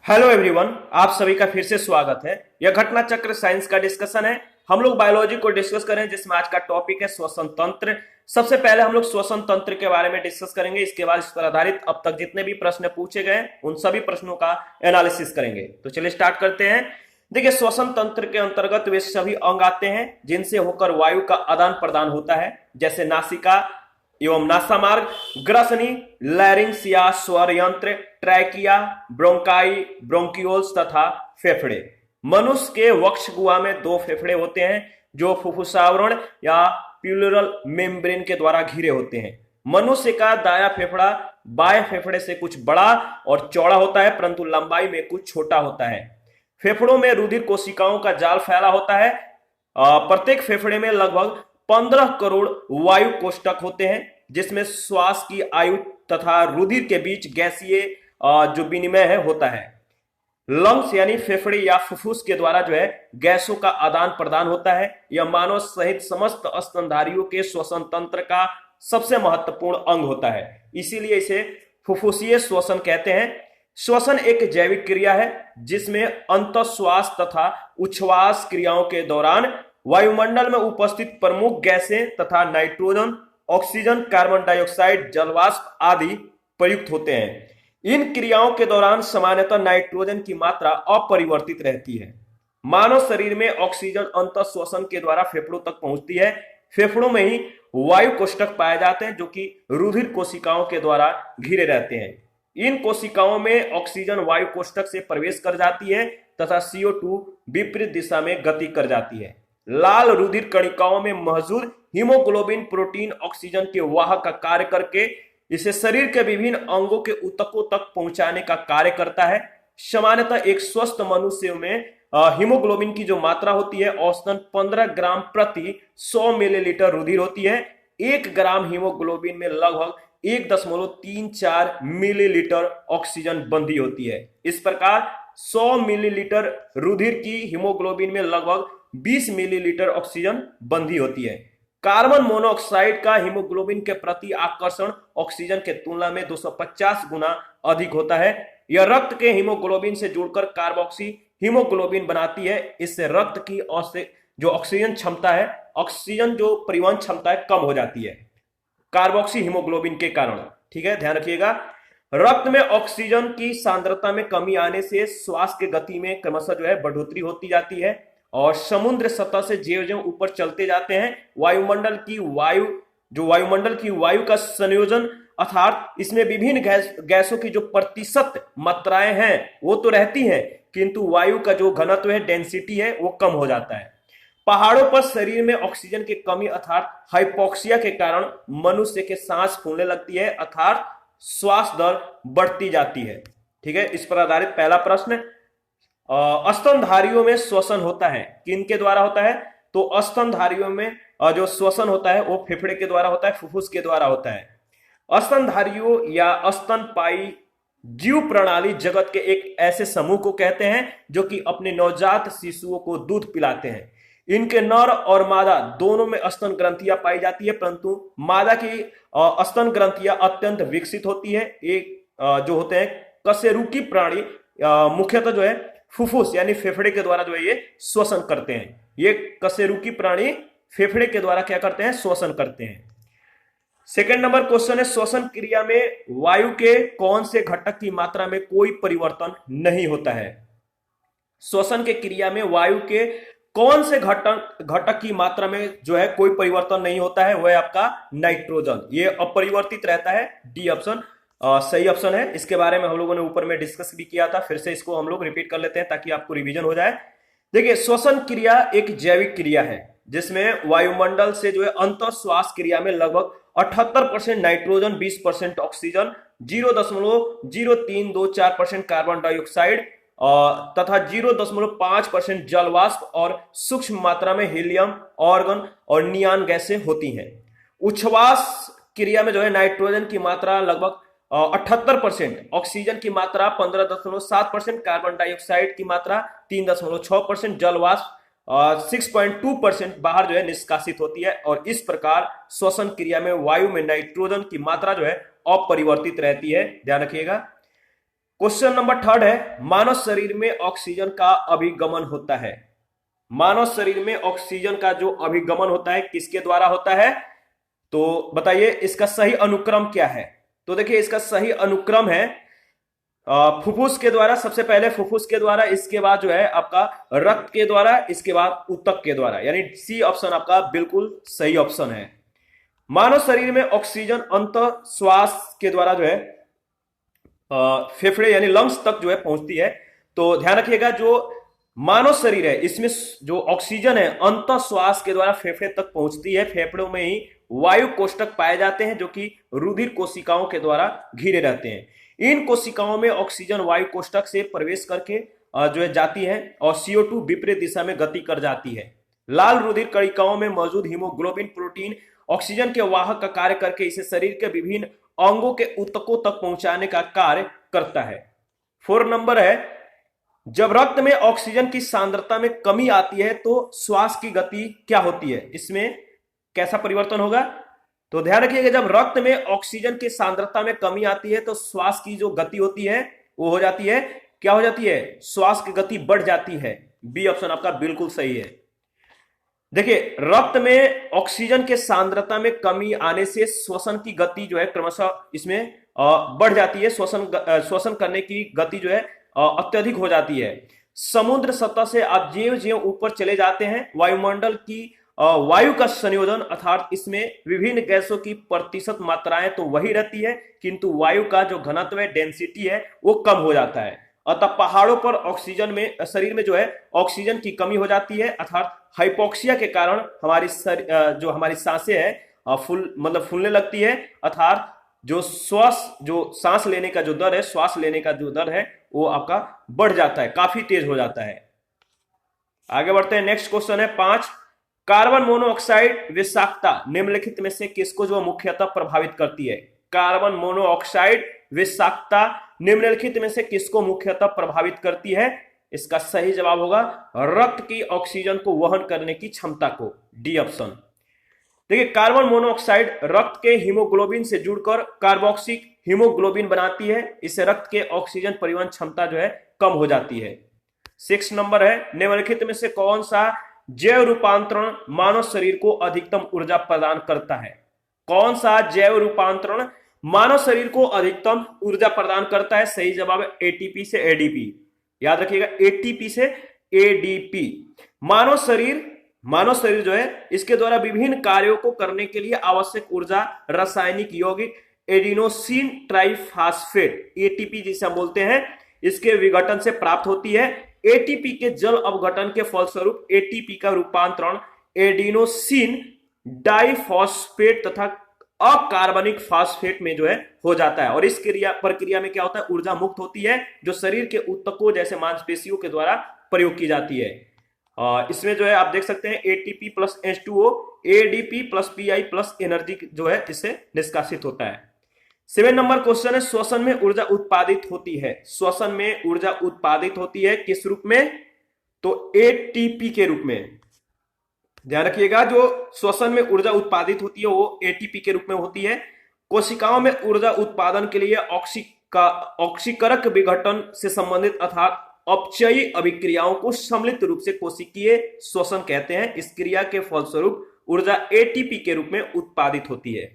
Hello everyone, आप सभी का फिर से स्वागत है। यह घटना चक्र साइंस का डिस्कशन है। हम लोग बायोलॉजी को डिस्कस करें जिसमें आज का टॉपिक है श्वसन तंत्र। सबसे पहले हम लोग श्वसन तंत्र के बारे में डिस्कस करेंगे। इसके बाद इस पर आधारित अब तक जितने भी प्रश्न पूछे गए उन सभी प्रश्नों का एनालिसिस करेंगे। तो चलिए स्टार्ट करते हैं। देखिए, श्वसन तंत्र के अंतर्गत वे सभी अंग आते हैं जिनसे होकर वायु का आदान प्रदान होता है, जैसे नासिका एवं नासामार्ग, ग्रसनी, लैरिंक्स या स्वर यंत्र, ट्रैकिया, ब्रोंकाई, ब्रोंकियोल्स तथा फेफड़े। मनुष्य के वक्ष गुहा में दो फेफड़े होते हैं जो फुफ्फुसावरण या प्लूरल मेम्ब्रेन के द्वारा घिरे होते हैं। मनुष्य का दाया फेफड़ा बाएं फेफड़े से कुछ बड़ा और चौड़ा होता है, परंतु लंबाई में कुछ छोटा होता है। फेफड़ों में रुधिर कोशिकाओं का जाल फैला होता है। प्रत्येक फेफड़े में लगभग 15 करोड़ वायु कोष्ठक होते हैं, जिसमें श्वास की आयु तथा रुधिर के बीच गैसीय जो विनिमय है होता है। लंग्स यानी फेफड़े या फुफ्फुस के द्वारा जो है गैसों का आदान प्रदान होता है। यह मानव सहित समस्त स्तनधारियों के श्वसन तंत्र का सबसे महत्वपूर्ण अंग होता है, इसीलिए इसे फुफ्फुसीय श्वसन कहते हैं। श्वसन एक जैविक क्रिया है जिसमें अंतःश्वास तथा उच्छ्वास क्रियाओं के दौरान वायुमंडल में उपस्थित प्रमुख गैसें तथा नाइट्रोजन, ऑक्सीजन, कार्बन डाइऑक्साइड, जलवाष्प आदि प्रयुक्त होते हैं। इन क्रियाओं के दौरान सामान्यतः नाइट्रोजन की मात्रा अपरिवर्तित रहती है। मानव शरीर में ऑक्सीजन अंतःश्वसन के द्वारा फेफड़ों तक पहुंचती है। फेफड़ों में ही वायु कोष्ठक पाए जाते हैं जो कि रुधिर कोशिकाओं के द्वारा घिरे रहते हैं। इन कोशिकाओं में ऑक्सीजन वायु कोष्ठक से प्रवेश कर जाती है तथा CO2 विपरीत दिशा में गति कर जाती है। लाल रुधिर कणिकाओं में मौजूद हीमोग्लोबिन प्रोटीन ऑक्सीजन के वाहक का कार्य करके इसे शरीर के विभिन्न अंगों के ऊतकों तक पहुंचाने का कार्य करता है। सामान्यतः एक स्वस्थ मनुष्य में हीमोग्लोबिन की जो मात्रा होती है औसतन 15 ग्राम प्रति 100 मिलीलीटर रुधिर होती है। 1 ग्राम हीमोग्लोबिन में लगभग 1.34 मिलीलीटर ऑक्सीजन बंधी होती है। इस प्रकार 100 मिलीलीटर रुधिर की हीमोग्लोबिन में लगभग 20 मिलीलीटर ऑक्सीजन बंधी होती है। कार्बन मोनोऑक्साइड का हीमोग्लोबिन के प्रति आकर्षण ऑक्सीजन के तुलना में 250 गुना अधिक होता है। यह रक्त के हीमोग्लोबिन से जुड़कर कार्बोक्सी हीमोग्लोबिन बनाती है। इससे रक्त की जो ऑक्सीजन क्षमता है, ऑक्सीजन जो परिवहन क्षमता है, कम हो जाती है कार्बोक्सी हीमोग्लोबिन के कारण। ठीक है, ध्यान रखिएगा। रक्त में ऑक्सीजन की सांद्रता में कमी आने से श्वास के गति में क्रमशः जो है बढ़ोतरी होती जाती है और समुद्र सतह से ज्यों-ज्यों ऊपर चलते जाते हैं वायुमंडल की वायु का संयोजन अर्थात इसमें विभिन्न गैसों की जो प्रतिशत मात्राएं हैं वो तो रहती हैं, किंतु वायु का जो घनत्व है, डेंसिटी है, वो कम हो जाता है। पहाड़ों पर शरीर में ऑक्सीजन की कमी अर्थात हाइपोक्सिया के कारण मनुष्य के सांस फूलने लगती है अर्थात श्वास दर बढ़ती जाती है। ठीक है, इस पर आधारित पहला प्रश्न। स्तनधारियों में श्वसन होता है, किनके द्वारा होता है? तो स्तनधारियों में जो श्वसन होता है वो फेफड़े के द्वारा होता है, फुफ्फुस के द्वारा होता है। स्तनधारियों या स्तनपायी जीव प्रणाली जगत के एक ऐसे समूह को कहते हैं जो कि अपने नवजात शिशुओं को दूध पिलाते हैं। इनके नर और मादा दोनों में स्तन ग्रंथियां पाई जाती है, परंतु मादा की स्तन ग्रंथियां अत्यंत विकसित होती है। एक जो होते हैं कशेरुकी प्राणी मुख्यतः जो है फुफ्फुस यानी फेफड़े के द्वारा जो है ये श्वसन करते हैं। ये कशेरुकी प्राणी फेफड़े के द्वारा क्या करते हैं? श्वसन करते हैं। सेकंड नंबर क्वेश्चन है, श्वसन क्रिया में वायु के कौन से घटक की मात्रा में कोई परिवर्तन नहीं होता है? श्वसन के क्रिया में वायु के कौन से घटक की मात्रा में जो है कोई परिवर्तन नहीं होता है? वह आपका नाइट्रोजन, ये अपरिवर्तित रहता है। डी ऑप्शन सही ऑप्शन है। इसके बारे में हम लोगों ने ऊपर में डिस्कस भी किया था, फिर से इसको हम लोग रिपीट कर लेते हैं ताकि आपको रिवीजन हो जाए। देखिए, श्वसन क्रिया एक जैविक क्रिया है जिसमें वायुमंडल से जो है अंतःश्वास क्रिया में लगभग 78% नाइट्रोजन, 20% ऑक्सीजन, 0.0324% कार्बन डाइऑक्साइड तथा 0.5% जलवाष्प और सूक्ष्म मात्रा में हीलियम, ऑर्गन और नियान गैसें होती हैं। उच्छ्वास क्रिया में जो है नाइट्रोजन की मात्रा लगभग 78%, ऑक्सीजन की मात्रा 15.7%, कार्बन डाइऑक्साइड की मात्रा 3.6%, जलवाष्प 6.2% बाहर जो है निष्कासित होती है। और इस प्रकार श्वसन क्रिया में वायु में नाइट्रोजन की मात्रा जो है अपरिवर्तित रहती है, ध्यान रखिएगा। क्वेश्चन नंबर थर्ड है, मानव शरीर में ऑक्सीजन का अभिगमन होता है। मानव शरीर में ऑक्सीजन का जो अभिगमन होता है किसके द्वारा होता है, तो बताइए इसका सही अनुक्रम क्या है। तो देखिए इसका सही अनुक्रम है फुफ्फुस के द्वारा, सबसे पहले फुफ्फुस के द्वारा, इसके बाद जो है आपका रक्त के द्वारा, इसके बाद ऊतक के द्वारा, यानी सी ऑप्शन आपका बिल्कुल सही ऑप्शन है। मानव शरीर में ऑक्सीजन अंत श्वास के द्वारा जो है फेफड़े यानी लंग्स तक जो है पहुंचती है। तो ध्यान रखिएगा जो मानव शरीर है इसमें जो ऑक्सीजन है अंत श्वास के द्वारा फेफड़े तक पहुंचती है। फेफड़ों में ही वायु कोष्ठक पाए जाते हैं जो कि रुधिर कोशिकाओं के द्वारा घिरे रहते हैं। इन कोशिकाओं में ऑक्सीजन वायु कोष्ठक से प्रवेश करके जो है जाती है और CO2 विपरीत दिशा में गति कर जाती है। लाल रुधिर कणिकाओं में मौजूद हीमोग्लोबिन प्रोटीन ऑक्सीजन के वाहक का कार्य करके इसे शरीर के विभिन्न अंगों के ऊतकों तक पहुंचाने का कार्य करता है। 4 नंबर है, जब रक्त में ऑक्सीजन की सांद्रता में कमी आती है तो श्वास की गति क्या होती है, इसमें कैसा परिवर्तन होगा। तो ध्यान रखिएगा जब रक्त में ऑक्सीजन की सांद्रता में कमी आती है तो श्वास की जो गति होती है वो हो जाती है, क्या हो जाती है, श्वास की गति बढ़ जाती है। बी ऑप्शन आपका बिल्कुल सही है। देखिए रक्त में ऑक्सीजन के सांद्रता में कमी आने से श्वसन की गति जो है क्रमशः इसमें बढ़ जाती है। श्वसन करने की गति जो है अत्यधिक हो जाती है। समुद्र सतह से आप ज्यों ज्यों ऊपर चले जाते हैं वायुमंडल की वायु का संयोजन अर्थात इसमें विभिन्न गैसों की प्रतिशत मात्राएं तो वही रहती है किंतु वायु का जो घनत्व है, डेंसिटी है, वो कम हो जाता है। अतः पहाड़ों पर ऑक्सीजन में शरीर में जो है ऑक्सीजन की कमी हो जाती है अर्थात हाइपोक्सिया के कारण हमारी जो हमारी सांसें हैं फूलने लगती है अर्थात जो सांस लेने का जो दर है, श्वास लेने का जो दर है वो आपका बढ़ जाता है, काफी तेज हो जाता है। आगे बढ़ते हैं, नेक्स्ट क्वेश्चन है 5, कार्बन मोनोऑक्साइड विषाक्तता निम्नलिखित में से किसको जो मुख्यतः प्रभावित करती है। कार्बन मोनोऑक्साइड विषाक्तता निम्नलिखित में से किसको मुख्यतः प्रभावित करती है। इसका सही जवाब होगा रक्त की ऑक्सीजन को वहन करने की क्षमता को, डी ऑप्शन। देखिए कार्बन मोनोऑक्साइड रक्त के हीमोग्लोबिन से जुड़कर कार्बोक्सिक हीमोग्लोबिन बनाती है, इससे रक्त के ऑक्सीजन परिवहन क्षमता जो है कम हो जाती है। 6 नंबर है, निम्नलिखित में से कौन सा जैव रूपांतरण मानव शरीर को अधिकतम ऊर्जा प्रदान करता है। कौन सा जैव रूपांतरण मानव शरीर को अधिकतम ऊर्जा प्रदान करता है। सही जवाब है एटीपी से एडीपी। याद रखिएगा एटीपी से एडीपी। मानव शरीर जो है इसके द्वारा विभिन्न कार्यों को करने के लिए आवश्यक ऊर्जा रासायनिक यौगिक एडिनोसिन ट्राइफॉस्फेट एटीपी जिसे हम बोलते हैं इसके विघटन से प्राप्त होती है। एटीपी के जल अपघटन के फलस्वरूप एटीपी का रूपांतरण एडिनोसिन डाइफॉस्फेट तथा अकार्बनिक फॉस्फेट में जो है हो जाता है और इस प्रक्रिया में क्या होता है, ऊर्जा मुक्त होती है जो शरीर के ऊतकों जैसे मांसपेशियों के द्वारा प्रयोग की जाती है। इसमें जो है आप देख सकते हैं ATP plus H2O ADP plus pi plus energy जो है इससे निष्कासित होता है। 7 नंबर क्वेश्चन है, श्वसन में ऊर्जा उत्पादित होती है। श्वसन में ऊर्जा उत्पादित होती है किस रूप में, तो एटीपी के रूप में। ध्यान रखिएगा जो श्वसन में ऊर्जा उत्पादित होती है वो एटीपी के रूप में होती है। कोशिकाओं में ऊर्जा उत्पादन के लिए ऑक्सीकरक विघटन से संबंधित अर्थात अपचयी अभिक्रियाओं को सम्मिलित रूप से कोशिकीय श्वसन कहते हैं। इस क्रिया के फलस्वरूप ऊर्जा एटीपी के रूप में उत्पादित होती है।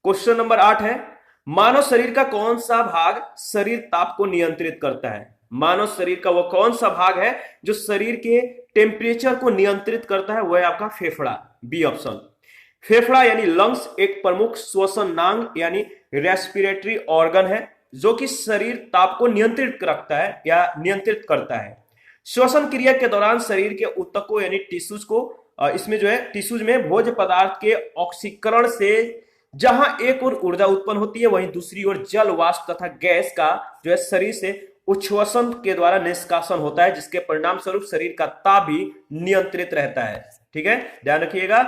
क्वेश्चन नंबर 8 है, मानव शरीर का कौन सा भाग शरीर ताप को नियंत्रित करता है। मानव शरीर का वो कौन सा भाग है जो शरीर के टेम्परेचर को नियंत्रित करता है, वह है आपका फेफड़ा, बी ऑप्शन। फेफड़ा यानी लंग्स एक प्रमुख श्वसन नांग यानी रेस्पिरेटरी ऑर्गन है जो कि शरीर ताप को नियंत्रित रखता है या नियंत्रित करता है। श्वसन क्रिया के दौरान शरीर के ऊतकों यानी टिश्यूज को इसमें जो है टिश्यूज में भोज्य पदार्थ के ऑक्सीकरण से जहां एक और ऊर्जा उत्पन्न होती है वहीं दूसरी ओर जल वाष्प तथा गैस का जो है शरीर से उच्छ्वसन के द्वारा निष्कासन होता है जिसके परिणाम स्वरूप शरीर का ताप भी नियंत्रित रहता है। ठीक है, ध्यान रखिएगा।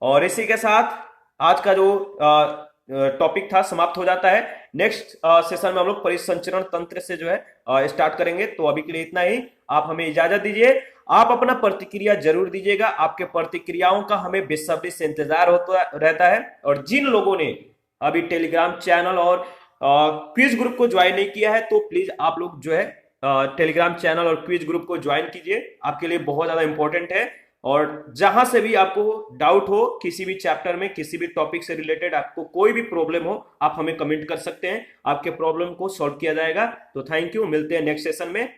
और इसी के साथ आज का जो टॉपिक था समाप्त हो जाता है। नेक्स्ट सेशन में हम लोग परिसंचरण तंत्र से जो है स्टार्ट करेंगे। तो अभी के लिए इतना ही, आप हमें इजाजत दीजिए। आप अपना प्रतिक्रिया जरूर दीजिएगा, आपके प्रतिक्रियाओं का हमें बेसब्री से इंतजार होता रहता है। और जिन लोगों ने अभी टेलीग्राम चैनल और क्विज ग्रुप को ज्वाइन नहीं किया है तो प्लीज आप लोग जो है टेलीग्राम चैनल और क्विज ग्रुप को ज्वाइन कीजिए, आपके लिए बहुत ज्यादा इंपॉर्टेंट है। और जहां से भी आपको डाउट हो किसी भी चैप्टर में, किसी भी टॉपिक से रिलेटेड आपको कोई भी प्रॉब्लम हो, आप हमें कमेंट कर सकते हैं, आपके प्रॉब्लम को सॉल्व किया जाएगा। तो थैंक यू, मिलते हैं नेक्स्ट सेशन में।